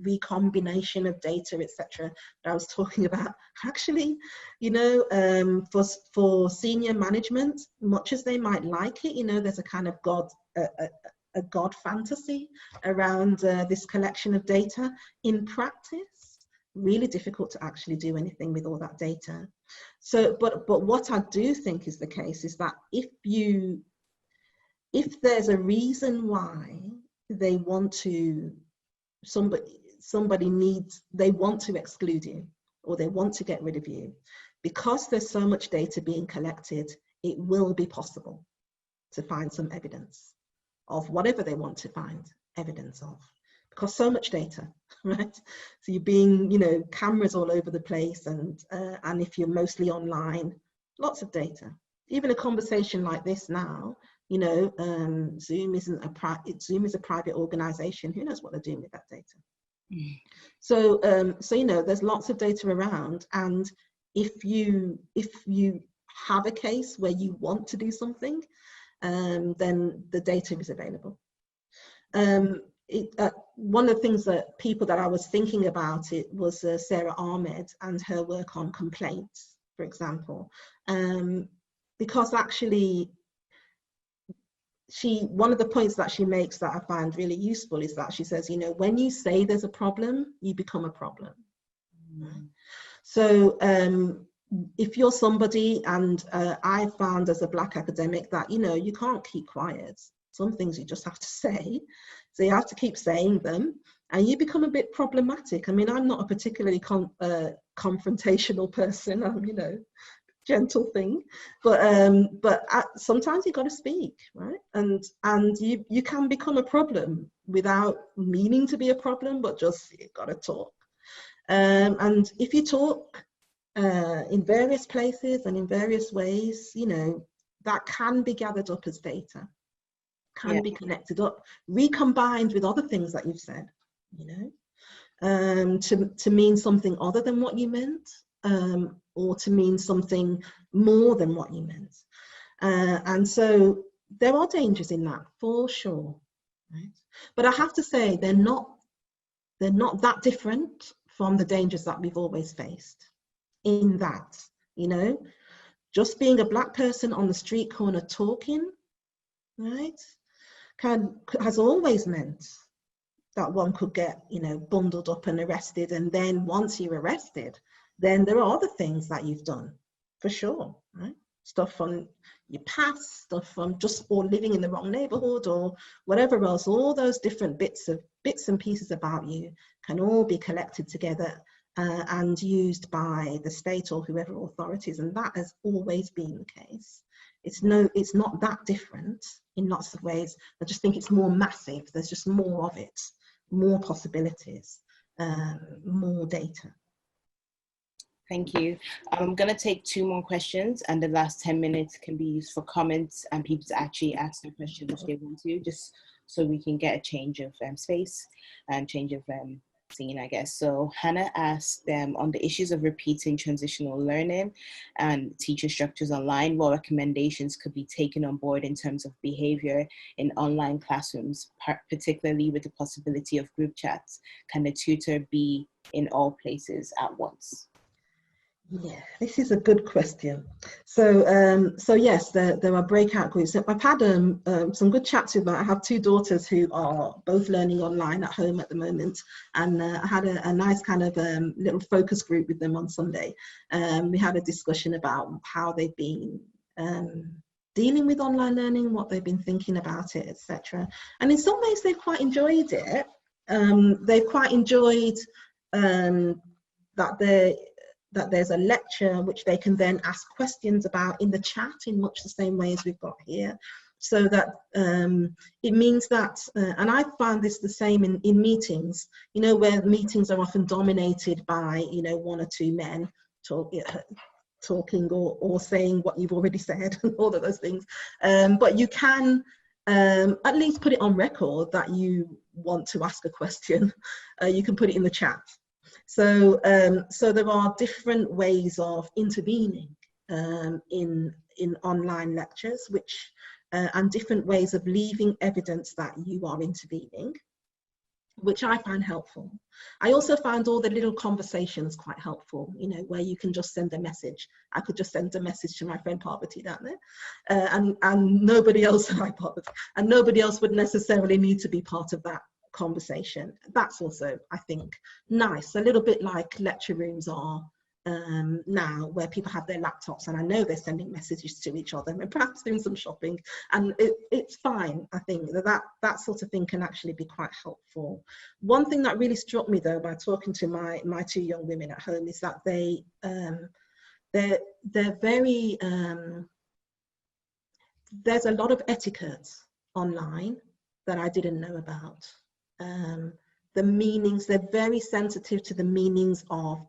recombination of data, etc. that I was talking about. Actually, for senior management, much as they might like it, there's a kind of a God fantasy around this collection of data. In practice, really difficult to actually do anything with all that data. So, but what I do think is the case is that if there's a reason why they want to, they want to exclude you or they want to get rid of you, because there's so much data being collected, it will be possible to find some evidence of whatever they want to find evidence of, because so much data, right? So you're being, cameras all over the place, and if you're mostly online, lots of data. Even a conversation like this now, Zoom is a private organization. Who knows what they're doing with that data? So there's lots of data around, and if you have a case where you want to do something, then the data is available. One of the things that people that I was thinking about it was Sarah Ahmed and her work on complaints, for example, because actually one of the points that she makes that I find really useful is that she says, when you say there's a problem, you become a problem. Mm. So if you're somebody, and I found as a Black academic that, you can't keep quiet. Some things you just have to say. So you have to keep saying them, and you become a bit problematic. I mean, I'm not a particularly confrontational person. I'm, gentle thing, but sometimes you got to speak, right? And you can become a problem without meaning to be a problem, but just you got to talk. And if you talk in various places and in various ways, that can be gathered up as data, can be connected up, recombined with other things that you've said, to mean something other than what you meant, or to mean something more than what you meant. And so there are dangers in that, for sure, right? But I have to say, they're not that different from the dangers that we've always faced, in that, just being a Black person on the street corner talking, right, has always meant that one could get, bundled up and arrested. And then once you're arrested, then there are other things that you've done, for sure, right? Stuff from your past, stuff from just or living in the wrong neighborhood or whatever else. All those different bits and pieces about you can all be collected together and used by the state or whoever authorities, and that has always been the case. It's not that different in lots of ways. I just think it's more massive. There's just more of it, more possibilities, more data. Thank you. I'm going to take 2 more questions, and the last 10 minutes can be used for comments and people to actually ask their questions if they want to, just so we can get a change of space and change of scene, I guess. So Hannah asked on the issues of repeating transitional learning and teacher structures online, what recommendations could be taken on board in terms of behavior in online classrooms, particularly with the possibility of group chats? Can the tutor be in all places at once? Yeah, this is a good question. So yes, there are breakout groups. I've had some good chats with them. I have 2 daughters who are both learning online at home at the moment, and I had a nice kind of little focus group with them on Sunday. We had a discussion about how they've been dealing with online learning, what they've been thinking about it, etc. And in some ways, they've quite enjoyed it. They've quite enjoyed that there's a lecture which they can then ask questions about in the chat in much the same way as we've got here. So that it means that, and I found this the same in meetings, you know, where meetings are often dominated by, you know, 1 or 2 men talking or saying what you've already said and all of those things. But you can at least put it on record that you want to ask a question. You can put it in the chat. So there are different ways of intervening in online lectures, which and different ways of leaving evidence that you are intervening, which I find helpful. I also find all the little conversations quite helpful, you know, where you can just send a message. I could just send a message to my friend Parvati down there, and nobody else, and nobody else would necessarily need to be part of that conversation. That's also, I think, nice. A little bit like lecture rooms are now, where people have their laptops and I know they're sending messages to each other and perhaps doing some shopping, and it's fine. I think that sort of thing can actually be quite helpful. One thing that really struck me though by talking to my 2 young women at home is that they're very there's a lot of etiquette online that I didn't know about. The meanings, they're very sensitive to the meanings of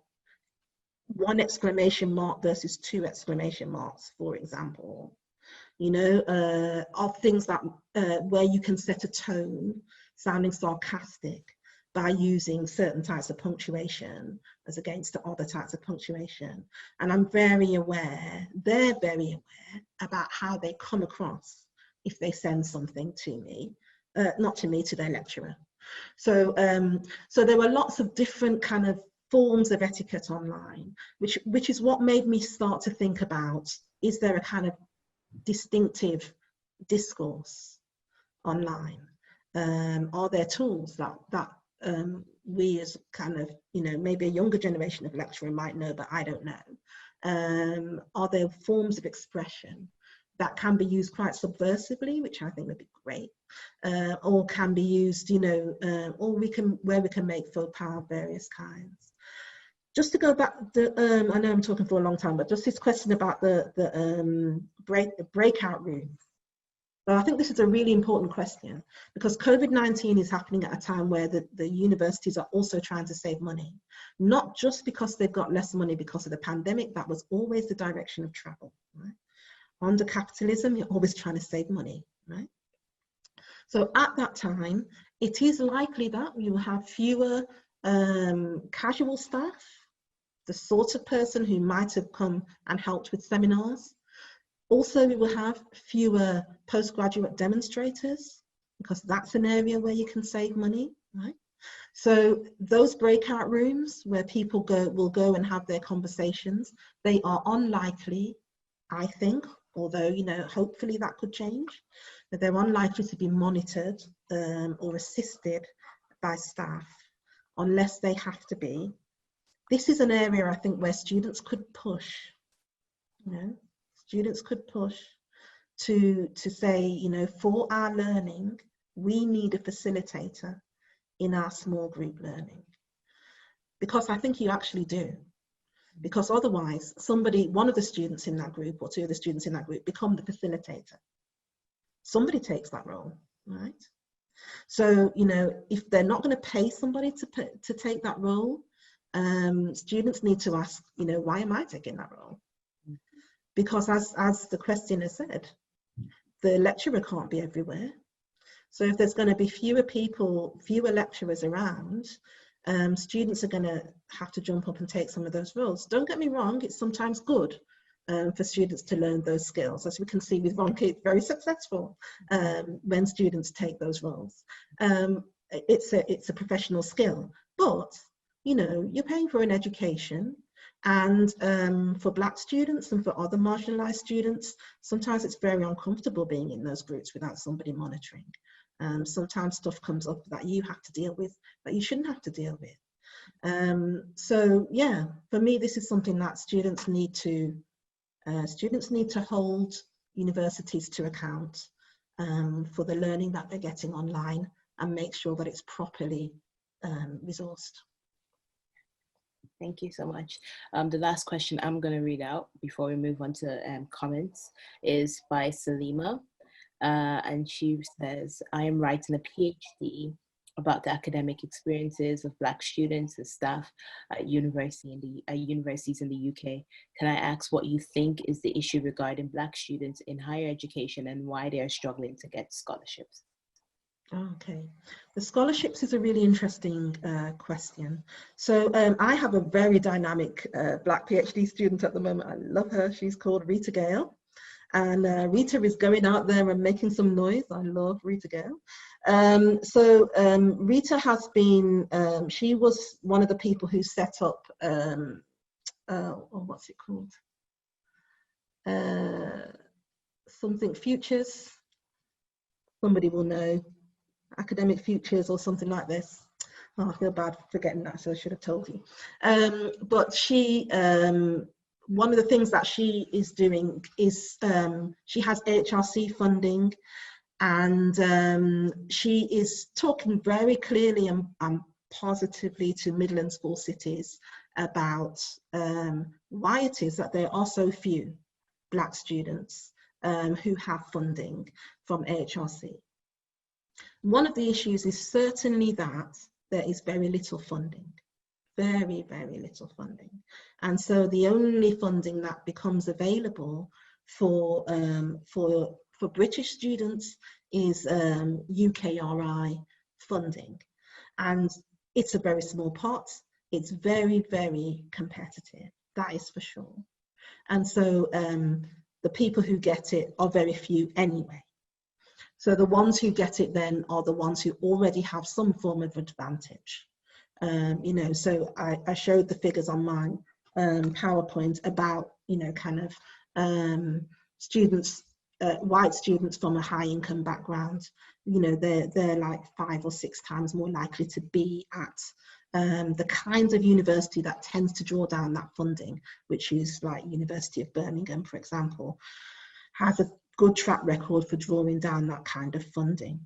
1 exclamation mark versus 2 exclamation marks, for example. You know, of things that where you can set a tone sounding sarcastic by using certain types of punctuation as against the other types of punctuation. And I'm very aware, they're very aware about how they come across if they send something to me, not to me, to their lecturer. So there were lots of different kind of forms of etiquette online, which is what made me start to think about, is there a kind of distinctive discourse online? Are there tools that we as kind of, you know, maybe a younger generation of lecturer might know, but I don't know? Are there forms of expression that can be used quite subversively, which I think would be great, or can be used, you know, or where we can make faux pas of various kinds. Just to go back, I know I'm talking for a long time, but just this question about the breakout room. Well, I think this is a really important question, because COVID-19 is happening at a time where the universities are also trying to save money, not just because they've got less money because of the pandemic. That was always the direction of travel, right? Under capitalism, you're always trying to save money, right? So at that time, it is likely that you will have fewer casual staff, the sort of person who might have come and helped with seminars. Also, we will have fewer postgraduate demonstrators, because that's an area where you can save money, right? So those breakout rooms where people will go and have their conversations, they are unlikely, I think, although, you know, hopefully that could change, but they're unlikely to be monitored or assisted by staff unless they have to be. this is an area I think where students could push, you know, students could push to say, you know, for our learning, we need a facilitator in our small group learning. Because I think you actually do. Because otherwise, one of the students in that group or two of the students in that group become the facilitator. Somebody takes that role, right? So, you know, if they're not going to pay somebody to take that role, students need to ask, you know, why am I taking that role? Because as the questioner said, the lecturer can't be everywhere. So if there's going to be fewer lecturers around, students are going to have to jump up and take some of those roles. Don't get me wrong, it's sometimes good for students to learn those skills. As we can see with Ronke, it's very successful when students take those roles. It's a professional skill, but you know, you're paying for an education, and for Black students and for other marginalised students, sometimes it's very uncomfortable being in those groups without somebody monitoring. Sometimes stuff comes up that you have to deal with that you shouldn't have to deal with. So yeah, for me, this is something that students need to hold universities to account for the learning that they're getting online, and make sure that it's properly resourced. Thank you so much. The last question I'm going to read out before we move on to comments is by Salima. And she says, I am writing a PhD about the academic experiences of Black students and staff at universities in the UK. Can I ask what you think is the issue regarding Black students in higher education and why they are struggling to get scholarships? Okay, the scholarships is a really interesting question. So I have a very dynamic Black PhD student at the moment. I love her. She's called Rita Gale. And Rita is going out there and making some noise. I love Rita Gale. Rita has been, she was one of the people who set up, what's it called? Something Futures. Somebody will know. Academic Futures or something like this. Oh, I feel bad for forgetting that, so I should have told you. But she, one of the things that she is doing is she has HRC funding, and she is talking very clearly and positively to Midland school cities about why it is that there are so few Black students who have funding from HRC. One of the issues is certainly that there is very little funding, very, very little funding. And so the only funding that becomes available for British students is UKRI funding. And it's a very small pot. It's very, very competitive, that is for sure. And so the people who get it are very few anyway. So the ones who get it then are the ones who already have some form of advantage. You know, so I showed the figures on my PowerPoint about, you know, kind of students, white students from a high income background. You know, they're like 5 or 6 times more likely to be at the kinds of university that tends to draw down that funding, which is like University of Birmingham, for example, has a good track record for drawing down that kind of funding.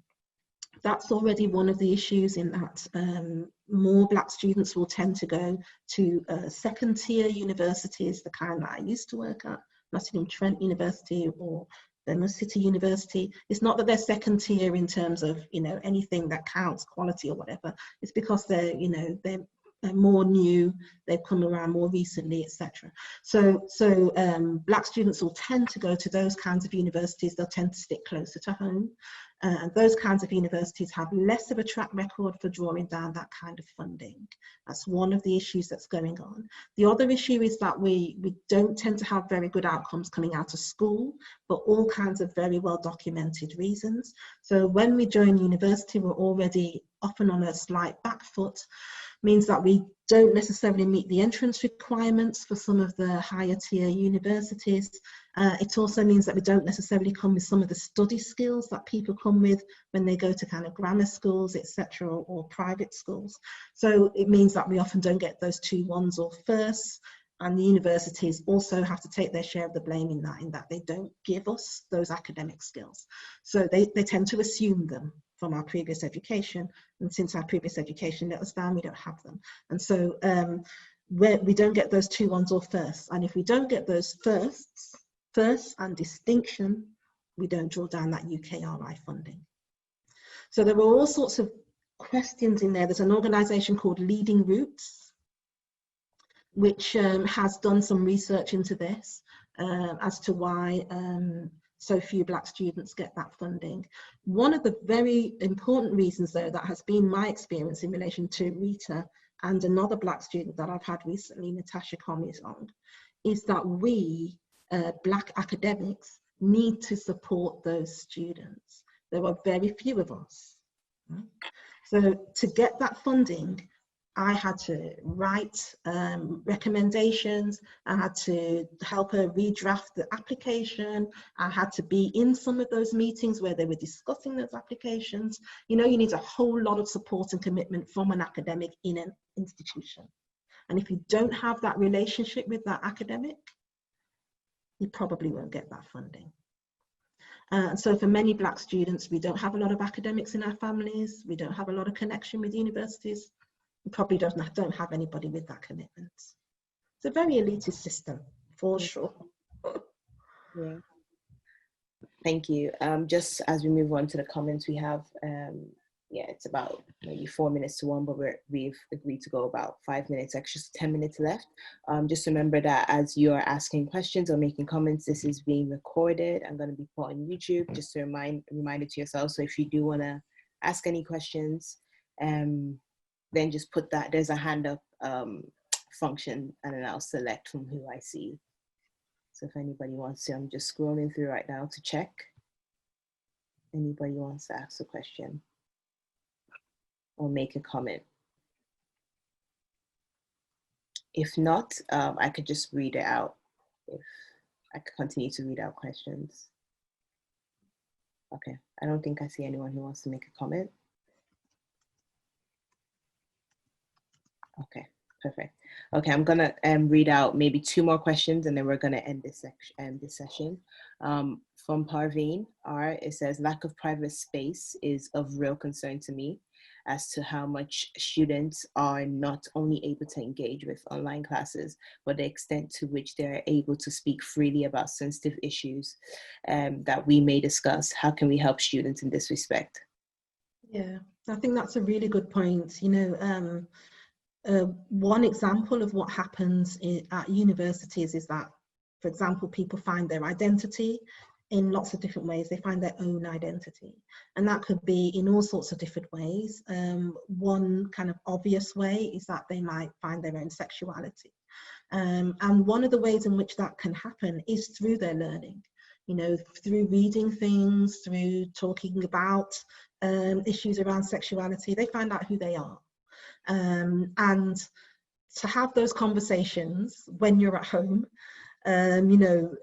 That's already one of the issues, in that more Black students will tend to go to second tier universities, the kind that I used to work at, Nottingham-Trent University or Birmingham City University. It's not that they're second tier in terms of, you know, anything that counts, quality or whatever. It's because they're, you know, they're more new, they've come around more recently, etc. So Black students will tend to go to those kinds of universities. They'll tend to stick closer to home. And those kinds of universities have less of a track record for drawing down that kind of funding. That's one of the issues that's going on. The other issue is that we don't tend to have very good outcomes coming out of school for all kinds of very well documented reasons. So when we join university, we're already often on a slight back foot, means that we don't necessarily meet the entrance requirements for some of the higher tier universities. It also means that we don't necessarily come with some of the study skills that people come with when they go to kind of grammar schools, etc., or private schools. So it means that we often don't get those 2 1s or firsts, and the universities also have to take their share of the blame in that they don't give us those academic skills. So they tend to assume them from our previous education, and since our previous education let us down, we don't have them. And so we don't get those 2 1s or firsts, and if we don't get those firsts and distinction, we don't draw down that UKRI funding. So there were all sorts of questions in there. There's an organisation called Leading Roots, which has done some research into this as to why so few Black students get that funding. One of the very important reasons, though, that has been my experience in relation to Rita and another Black student that I've had recently, Natasha Comey-Song, is that we, Black academics, need to support those students. There are very few of us. Right? So to get that funding, I had to write recommendations. I had to help her redraft the application. I had to be in some of those meetings where they were discussing those applications. You know, you need a whole lot of support and commitment from an academic in an institution. And if you don't have that relationship with that academic, you probably won't get that funding. So for many Black students, we don't have a lot of academics in our families. We don't have a lot of connection with universities. We probably don't have anybody with that commitment. It's a very elitist system, for sure. Yeah. Thank you. Just as we move on to the comments, we have, yeah, it's about maybe 4 minutes to 1, but we've agreed to go about 5 minutes, extra 10 minutes left. Just remember that as you are asking questions or making comments, this is being recorded. I'm going to be put on YouTube, just to remind it to yourself. So if you do want to ask any questions, then just put that, there's a hand up function, and then I'll select from who I see. So if anybody wants to, I'm just scrolling through right now to check. Anybody wants to ask a question or make a comment? If not, I could just read it out. If I could continue to read out questions. Okay, I don't think I see anyone who wants to make a comment. Okay, perfect. Okay, I'm gonna read out maybe 2 more questions, and then we're gonna end this session. From Parveen R, it says, lack of private space is of real concern to me as to how much students are not only able to engage with online classes, but the extent to which they're able to speak freely about sensitive issues that we may discuss. How can we help students in this respect? Yeah, I think that's a really good point. You know, one example of what happens at universities is that, for example, people find their identity in lots of different ways. They find their own identity, and that could be in all sorts of different ways. One kind of obvious way is that they might find their own sexuality, and one of the ways in which that can happen is through their learning. You know, through reading things, through talking about issues around sexuality, they find out who they are. And to have those conversations when you're at home, you know,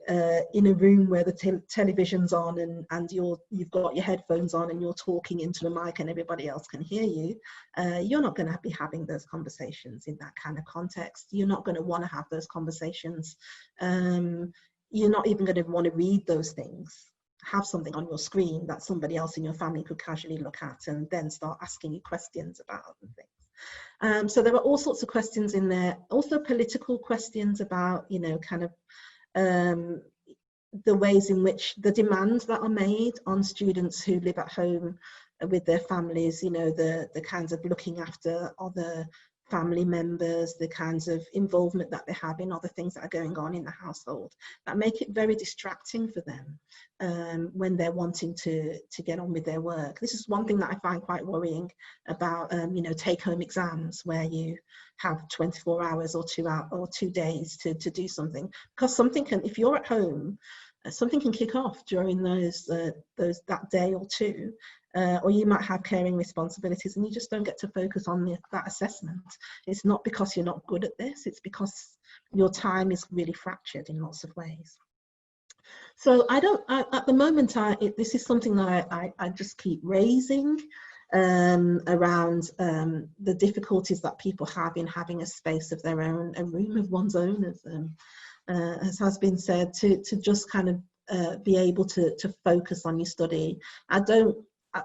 in a room where the television's on and you've got your headphones on and you're talking into the mic and everybody else can hear you, you're not going to be having those conversations in that kind of context. You're not going to want to have those conversations. You're not even going to want to read those things. Have something on your screen that somebody else in your family could casually look at and then start asking you questions about and things. So there are all sorts of questions in there, also political questions about, you know, kind of the ways in which the demands that are made on students who live at home with their families, you know, the kinds of looking after other family members, the kinds of involvement that they have in other things that are going on in the household, that make it very distracting for them when they're wanting to get on with their work. This is one thing that I find quite worrying about, you know, take-home exams where you have 24 hours or 2 days to do something, because something can, if you're at home, something can kick off during that day or two. or you might have caring responsibilities, and you just don't get to focus on that assessment. It's not because you're not good at this, it's because your time is really fractured in lots of ways. So at the moment, this is something that I just keep raising around the difficulties that people have in having a space of their own, a room of one's own, as has been said, to just kind of be able to focus on your study.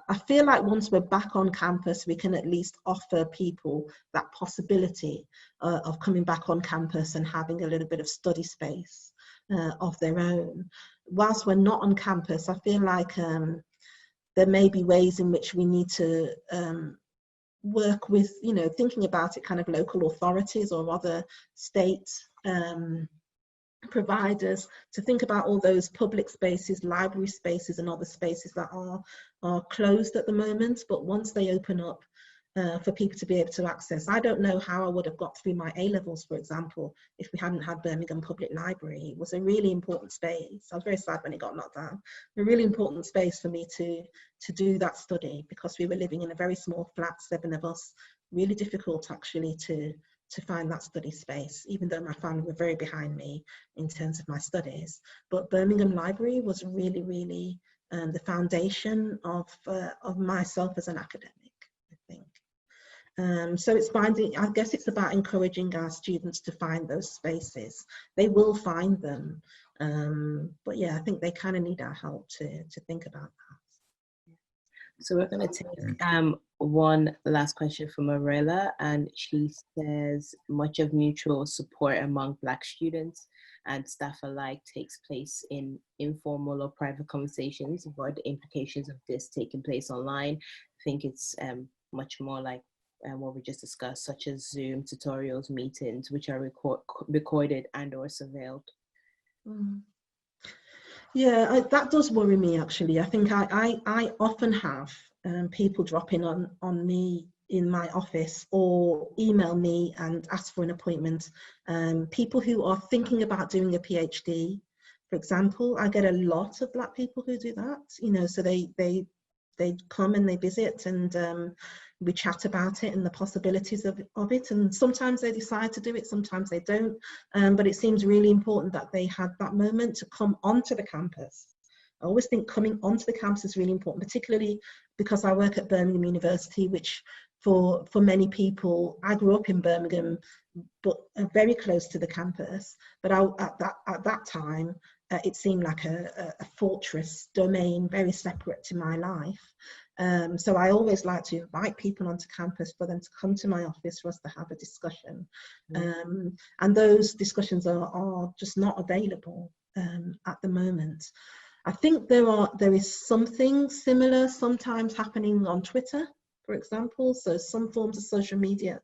I feel like once we're back on campus, we can at least offer people that possibility of coming back on campus and having a little bit of study space of their own. Whilst we're not on campus, I feel like there may be ways in which we need to work with, thinking about it, kind of local authorities or other state providers, to think about all those public spaces, library spaces and other spaces that are closed at the moment, but once they open up for people to be able to access. I don't know how I would have got through my A-levels, for example, if we hadn't had Birmingham Public Library. It was a really important space. I was very sad when it got knocked down. A really important space for me to do that study, because we were living in a very small flat, 7 of us. Really difficult actually to find that study space, even though my family were very behind me in terms of my studies. But Birmingham Library was really, really the foundation of myself as an academic, I think. So it's I guess it's about encouraging our students to find those spaces. They will find them. But yeah, I think they kind of need our help to think about that. So we're going to take one last question from Marilla, and she says, much of mutual support among Black students and staff alike takes place in informal or private conversations about the implications of this taking place online. I think it's much more like what we just discussed, such as Zoom tutorials, meetings, which are recorded and or surveilled. Yeah, that does worry me, actually. I think I often have people drop in on me in my office or email me and ask for an appointment. People who are thinking about doing a PhD, for example. I get a lot of Black people who do that, so they come and they visit, and we chat about it and the possibilities of it, and sometimes they decide to do it, sometimes they don't, but it seems really important that they had that moment to come onto the campus. I always think coming onto the campus is really important, particularly because I work at Birmingham University, which for many people, I grew up in Birmingham, but very close to the campus, but at that time, it seemed like a fortress domain, very separate to my life. So I always like to invite people onto campus for them to come to my office for us to have a discussion. And those discussions are just not available at the moment. I think there is something similar sometimes happening on Twitter, for example. So some forms of social media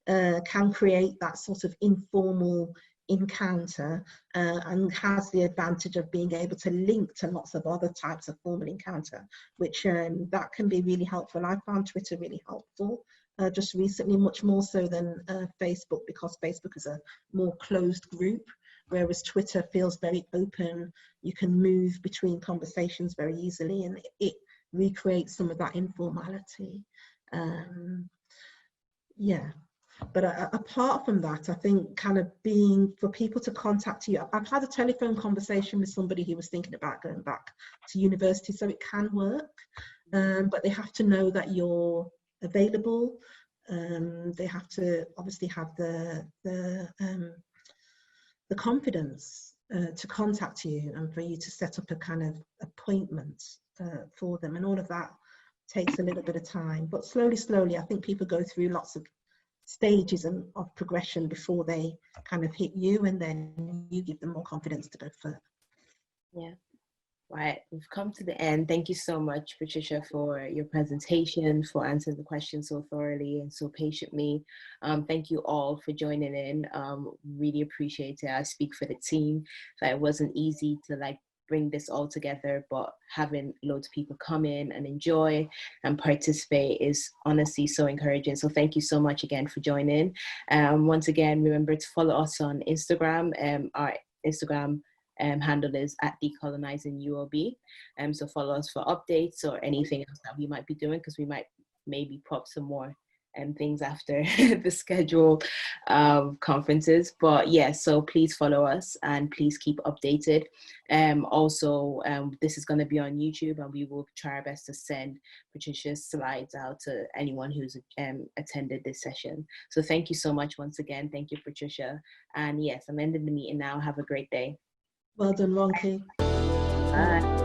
can create that sort of informal encounter and has the advantage of being able to link to lots of other types of formal encounter, which that can be really helpful. I found Twitter really helpful just recently, much more so than Facebook, because Facebook is a more closed group, whereas Twitter feels very open. You can move between conversations very easily, and it recreates some of that informality. Yeah. But apart from that, I think kind of for people to contact you. I've had a telephone conversation with somebody who was thinking about going back to university, so it can work, but they have to know that you're available. They have to obviously have the confidence to contact you and for you to set up a kind of appointment for them, and all of that takes a little bit of time. But slowly, I think people go through lots of stages of progression before they kind of hit you, and then you give them more confidence to go further. Yeah. Right, we've come to the end. Thank you so much, Patricia, for your presentation, for answering the questions so thoroughly and so patiently. Thank you all for joining in. Really appreciate it. I speak for the team. That it wasn't easy to bring this all together, but having loads of people come in and enjoy and participate is honestly so encouraging. So thank you so much again for joining. Once again, remember to follow us on Instagram. Our Instagram handle is at decolonizingUOB. So follow us for updates or anything else that we might be doing, because we might maybe pop some more things after the schedule conferences. But yeah, so please follow us and please keep updated. Also, this is going to be on YouTube, and we will try our best to send Patricia's slides out to anyone who's attended this session. So thank you so much once again. Thank you, Patricia. And yes, I'm ending the meeting now. Have a great day. Well done, Ronke. Bye.